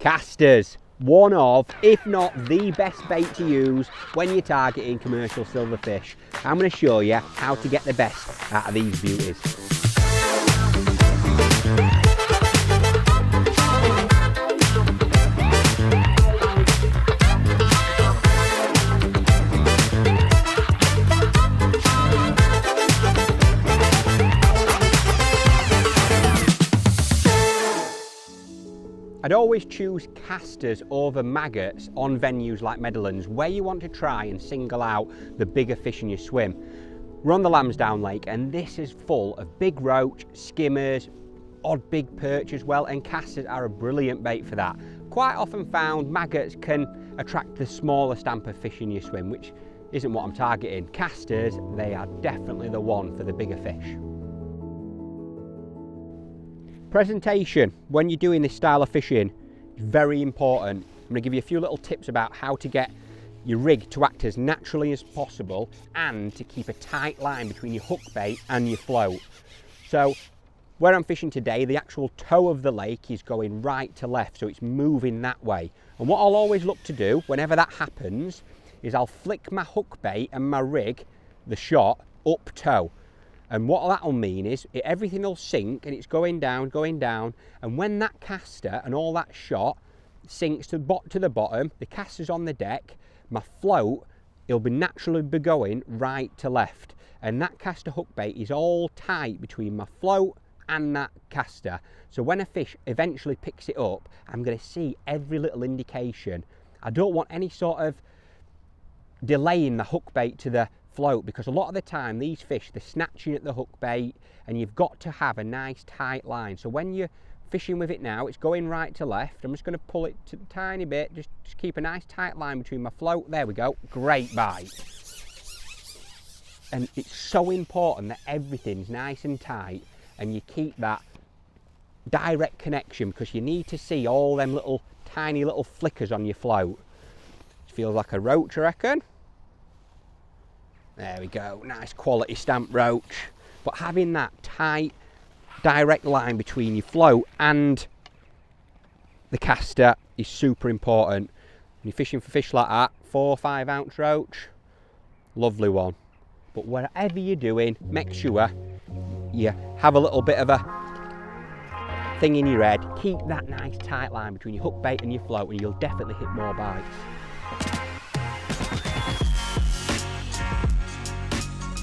Casters, one of, if not the best bait to use when you're targeting commercial silverfish. I'm going to show you how to get the best out of these beauties. I'd always choose casters over maggots on venues like Meadowlands, where you want to try and single out the bigger fish in your swim. We're on the Lambsdown Lake and this is full of big roach, skimmers, odd big perch as well, and casters are a brilliant bait for that. Quite often found maggots can attract the smaller stamp of fish in your swim, which isn't what I'm targeting. Casters, they are definitely the one for the bigger fish. Presentation, when you're doing this style of fishing, is very important. I'm going to give you a few little tips about how to get your rig to act as naturally as possible and to keep a tight line between your hook bait and your float. So where I'm fishing today, the actual toe of the lake is going right to left, so it's moving that way. And what I'll always look to do whenever that happens is I'll flick my hook bait and my rig, the shot, up toe. And what that'll mean is everything will sink and it's going down, and when that caster and all that shot sinks to the bottom, the caster's on the deck, my float, it'll be naturally be going right to left. And that caster hook bait is all tight between my float and that caster. So when a fish eventually picks it up, I'm going to see every little indication. I don't want any sort of delaying the hook bait to the float, because a lot of the time these fish, they're snatching at the hook bait and you've got to have a nice tight line. So when you're fishing with it now, it's going right to left. I'm just going to pull it to a tiny bit, just keep a nice tight line between my float. There we go, great bite. And it's so important that everything's nice and tight and you keep that direct connection, because you need to see all them little tiny little flickers on your float. It feels like a roach, I reckon. There we go, nice quality stamp roach. But having that tight, direct line between your float and the caster is super important. When you're fishing for fish like that, 4 or 5 ounce roach, lovely one. But whatever you're doing, make sure you have a little bit of a thing in your head. Keep that nice tight line between your hook bait and your float and you'll definitely hit more bites.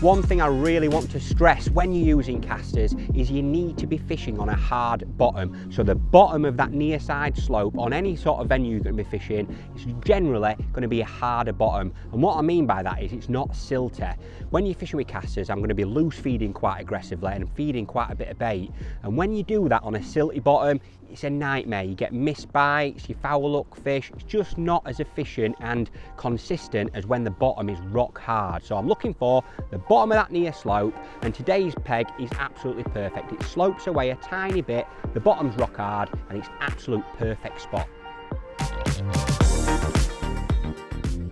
One thing I really want to stress when you're using casters is you need to be fishing on a hard bottom. So the bottom of that near side slope on any sort of venue you're going to be fishing is generally going to be a harder bottom. And what I mean by that is it's not silty. When you're fishing with casters, I'm going to be loose feeding quite aggressively and feeding quite a bit of bait. And when you do that on a silty bottom, it's a nightmare. You get missed bites, you foul hook fish. It's just not as efficient and consistent as when the bottom is rock hard. So I'm looking for the bottom of that near slope, and today's peg is absolutely perfect. It slopes away a tiny bit, the bottom's rock hard, and it's absolute perfect spot.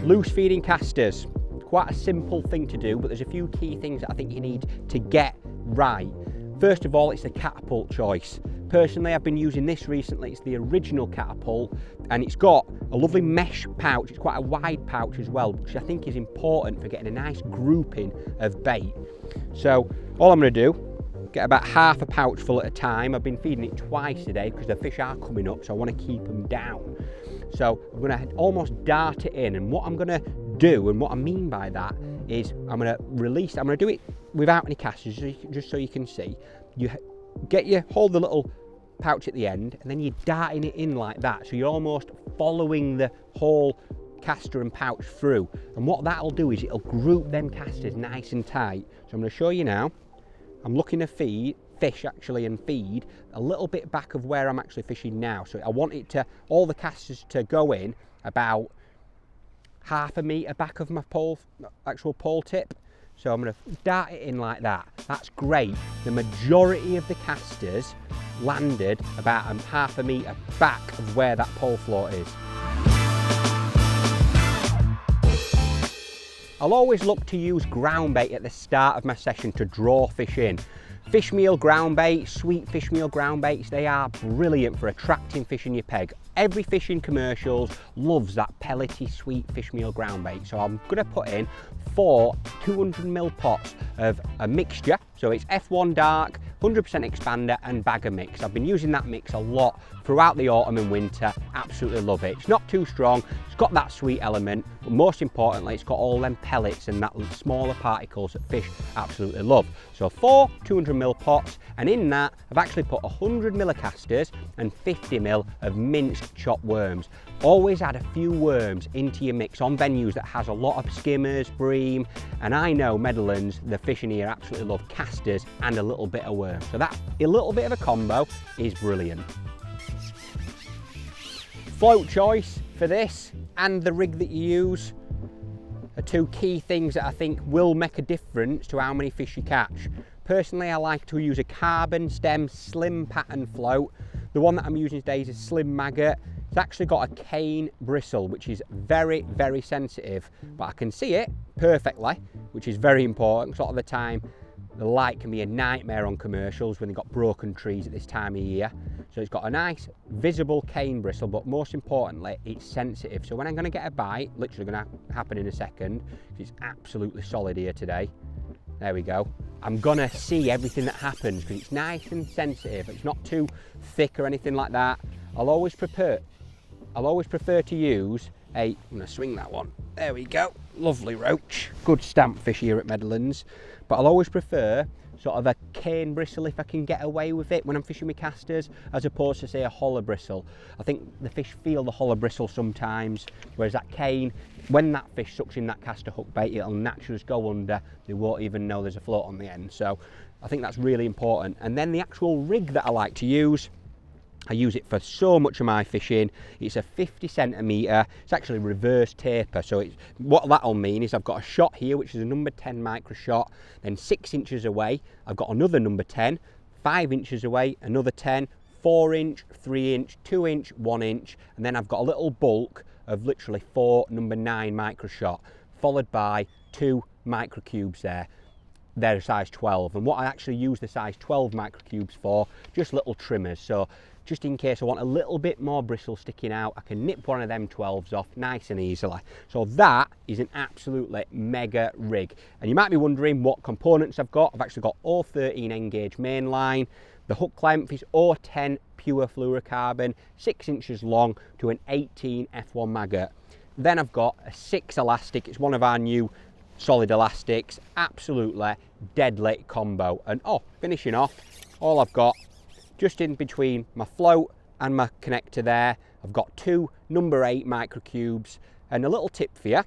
Loose feeding casters, quite a simple thing to do, but there's a few key things that I think you need to get right. First of all, it's the catapult choice. Personally, I've been using this recently. It's the original catapult, and it's got a lovely mesh pouch. It's quite a wide pouch as well, which I think is important for getting a nice grouping of bait. So all I'm going to do, get about half a pouch full at a time. I've been feeding it twice today because the fish are coming up, so I want to keep them down. So I'm going to almost dart it in, and what I'm going to do, and what I mean by that, is I'm going to release, I'm going to do it without any casters, just so you can see. You hold the little pouch at the end, and then you're darting it in like that, so you're almost following the whole caster and pouch through. And what that'll do is it'll group them casters nice and tight. So I'm going to show you now. I'm looking to fish and feed a little bit back of where I'm actually fishing now. So I want it to, all the casters to go in about half a metre back of my actual pole tip. So I'm going to dart it in like that. That's great. The majority of the casters landed about half a metre back of where that pole float is. I'll always look to use ground bait at the start of my session to draw fish in. Fish meal ground bait, sweet fish meal ground baits, they are brilliant for attracting fish in your peg. Every fishing commercials loves that pellety sweet fish meal ground bait. So I'm gonna put in 4 200ml pots of a mixture. So it's F1 dark, 100% expander and bagger mix. I've been using that mix a lot throughout the autumn and winter. Absolutely love it. It's not too strong, it's got that sweet element, but most importantly, it's got all them pellets and that smaller particles that fish absolutely love. So 4 200ml pots, and in that, I've actually put 100ml of casters and 50ml of minced chopped worms. Always add a few worms into your mix on venues that has a lot of skimmers, bream, and I know Meadowlands, the fishing here absolutely love casters and a little bit of worm. So that a little bit of a combo is brilliant. Float choice for this and the rig that you use are two key things that I think will make a difference to how many fish you catch. Personally, I like to use a carbon stem slim pattern float. The one that I'm using today is a slim maggot. It's actually got a cane bristle, which is very, very sensitive, but I can see it perfectly, which is very important. A lot of the time, the light can be a nightmare on commercials when they've got broken trees at this time of year. So it's got a nice visible cane bristle, but most importantly, it's sensitive. So when I'm gonna get a bite, literally gonna happen in a second, it's absolutely solid here today. There we go. I'm gonna see everything that happens because it's nice and sensitive. It's not too thick or anything like that. I'll always prefer to use I'm gonna swing that one. There we go. Lovely roach. Good stamp fish here at Meadowlands. But I'll always prefer sort of a cane bristle if I can get away with it when I'm fishing with casters, as opposed to say a hollow bristle. I think the fish feel the hollow bristle sometimes, whereas that cane, when that fish sucks in that caster hook bait, it'll naturally just go under. They won't even know there's a float on the end. So I think that's really important. And then the actual rig that I like to use, I use it for so much of my fishing. It's a 50cm. It's actually reverse taper. So what that'll mean is I've got a shot here, which is a number 10 micro shot. Then 6 inches away, I've got another number 10. 5 inches away, another 10. 4 inch, 3 inch, 2 inch, 1 inch. And then I've got a little bulk of literally 4 number 9 micro shot, followed by 2 micro cubes there. They're a size 12. And what I actually use the size 12 micro cubes for, just little trimmers. So just in case I want a little bit more bristle sticking out, I can nip one of them 12s off nice and easily. So that is an absolutely mega rig. And you might be wondering what components I've got. I've actually got 013 N gauge main line. The hook length is 010 pure fluorocarbon, 6 inches long to an 18 F1 maggot. Then I've got a 6 elastic. It's one of our new solid elastics. Absolutely deadly combo. And finishing off, all I've got just in between my float and my connector there, I've got 2 number 8 micro cubes. And a little tip for you,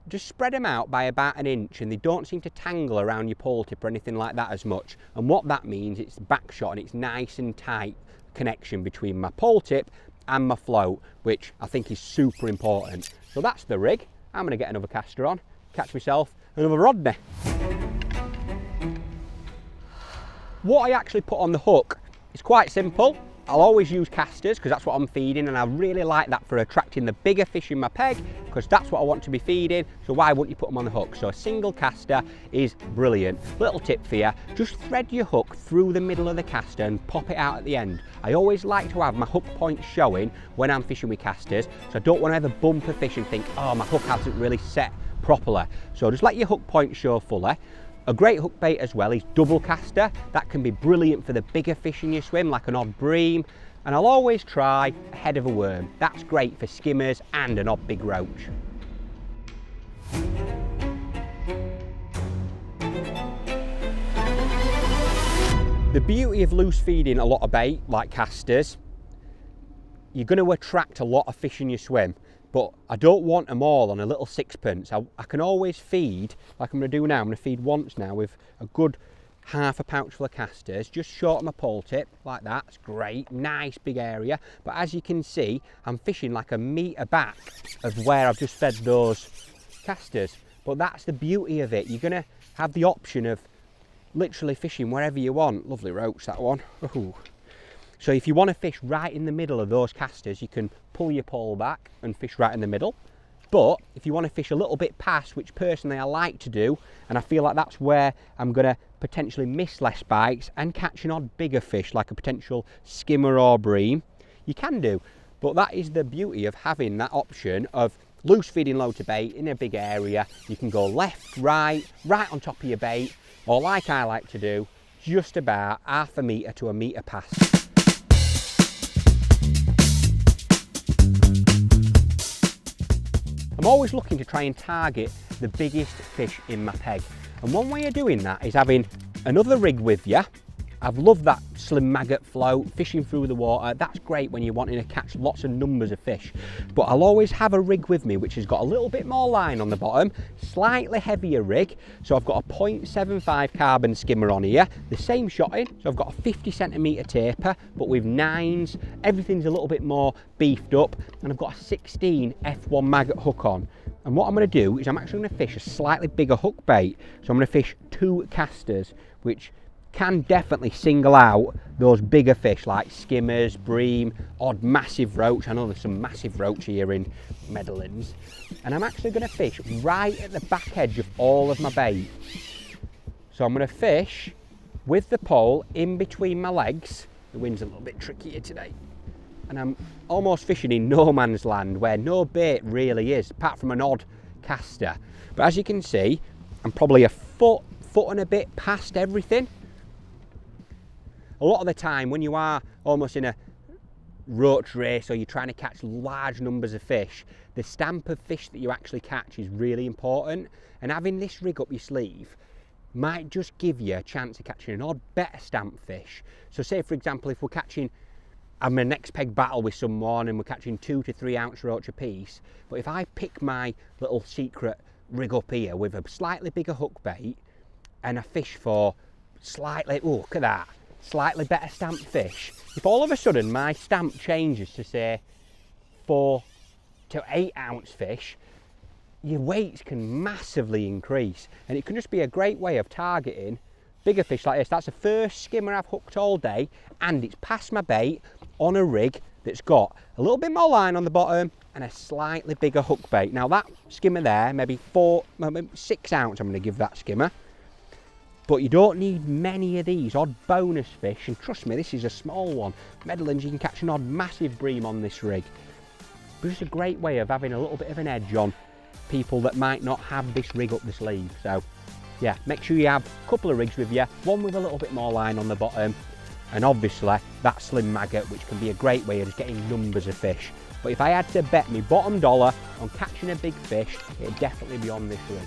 just spread them out by about 1 inch and they don't seem to tangle around your pole tip or anything like that as much. And what that means, it's back shot and it's nice and tight connection between my pole tip and my float, which I think is super important. So that's the rig. I'm gonna get another caster on, catch myself another Rodney. What I actually put on the hook, it's quite simple. I'll always use casters because that's what I'm feeding, and I really like that for attracting the bigger fish in my peg because that's what I want to be feeding, so why wouldn't you put them on the hook? So a single caster is brilliant. Little tip for you, just thread your hook through the middle of the caster and pop it out at the end. I always like to have my hook point showing when I'm fishing with casters, so I don't want to ever bump a fish and think, oh, my hook hasn't really set properly. So just let your hook point show fully. A great hook bait as well is double caster. That can be brilliant for the bigger fish in your swim, like an odd bream. And I'll always try a head of a worm. That's great for skimmers and an odd big roach. The beauty of loose feeding a lot of bait, like casters, you're going to attract a lot of fish in your swim. But I don't want them all on a little sixpence. I can always feed, like I'm going to do now. I'm going to feed once now with a good half a pouch full of casters, just short of my pole tip, like that. It's great, nice big area. But as you can see, I'm fishing like a metre back of where I've just fed those casters. But that's the beauty of it. You're going to have the option of literally fishing wherever you want. Lovely roach, that one. Ooh. So if you want to fish right in the middle of those casters, you can pull your pole back and fish right in the middle. But if you want to fish a little bit past, which personally I like to do, and I feel like that's where I'm going to potentially miss less bites and catch an odd bigger fish like a potential skimmer or bream, you can do. But that is the beauty of having that option of loose feeding loads of bait in a big area. You can go left, right on top of your bait, or like I like to do, just about half a metre to a metre past. I'm always looking to try and target the biggest fish in my peg. And one way of doing that is having another rig with you. I've loved that slim maggot float, fishing through the water. That's great when you're wanting to catch lots of numbers of fish. But I'll always have a rig with me which has got a little bit more line on the bottom, slightly heavier rig. So I've got a 0.75 carbon skimmer on here, the same shotting. So I've got a 50 centimetre taper, but with 9s. Everything's a little bit more beefed up. And I've got a 16 F1 maggot hook on. And what I'm going to do is I'm actually going to fish a slightly bigger hook bait. So I'm going to fish 2 casters, which can definitely single out those bigger fish like skimmers, bream, odd massive roach. I know there's some massive roach here in Meadowlands. And I'm actually going to fish right at the back edge of all of my bait. So I'm going to fish with the pole in between my legs. The wind's a little bit tricky here today. And I'm almost fishing in no man's land where no bait really is, apart from an odd caster. But as you can see, I'm probably a foot and a bit past everything. A lot of the time when you are almost in a roach race or you're trying to catch large numbers of fish, the stamp of fish that you actually catch is really important. And having this rig up your sleeve might just give you a chance of catching an odd better stamp fish. So say for example, if we're catching, I'm in a next peg battle with someone and we're catching 2 to 3 ounce roach a piece, but if I pick my little secret rig up here with a slightly bigger hook bait and I fish for slightly, oh look at that, slightly better stamped fish, if all of a sudden my stamp changes to say 4 to 8 ounce fish, your weights can massively increase, and it can just be a great way of targeting bigger fish like this. That's the first skimmer I've hooked all day, and it's past my bait on a rig that's got a little bit more line on the bottom and a slightly bigger hook bait. Now that skimmer there, maybe 6 ounce I'm going to give that skimmer. But you don't need many of these odd bonus fish, and trust me, this is a small one. Meadowlands, you can catch an odd massive bream on this rig. But it's a great way of having a little bit of an edge on people that might not have this rig up the sleeve. So yeah, make sure you have a couple of rigs with you, one with a little bit more line on the bottom, and obviously that slim maggot, which can be a great way of just getting numbers of fish. But if I had to bet me bottom dollar on catching a big fish, it'd definitely be on this rig.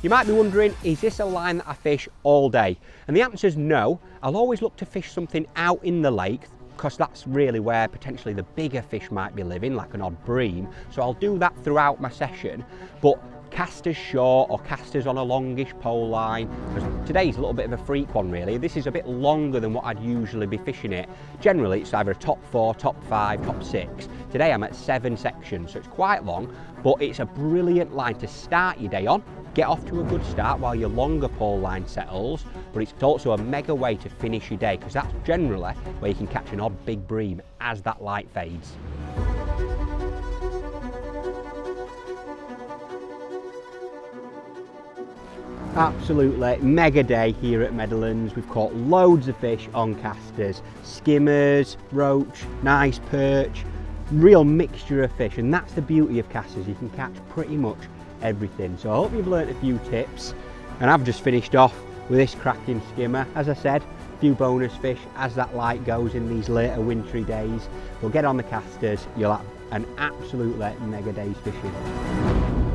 You might be wondering, is this a line that I fish all day? And the answer is no. I'll always look to fish something out in the lake, because that's really where potentially the bigger fish might be living, like an odd bream. So I'll do that throughout my session. But casters short or casters on a longish pole line, because today's a little bit of a freak one really. This is a bit longer than what I'd usually be fishing it. Generally it's either a top 4, top 5, top 6. Today I'm at 7 sections, so it's quite long, but it's a brilliant line to start your day on. Get off to a good start while your longer pole line settles, but it's also a mega way to finish your day, because that's generally where you can catch an odd big bream as that light fades. Absolutely mega day here at Meadowlands. We've caught loads of fish on casters, skimmers, roach, nice perch, real mixture of fish, and that's the beauty of casters. You can catch pretty much everything. So I hope you've learnt a few tips, and I've just finished off with this cracking skimmer. As I said, a few bonus fish as that light goes in these later wintry days. We'll get on the casters, you'll have an absolutely mega day's fishing.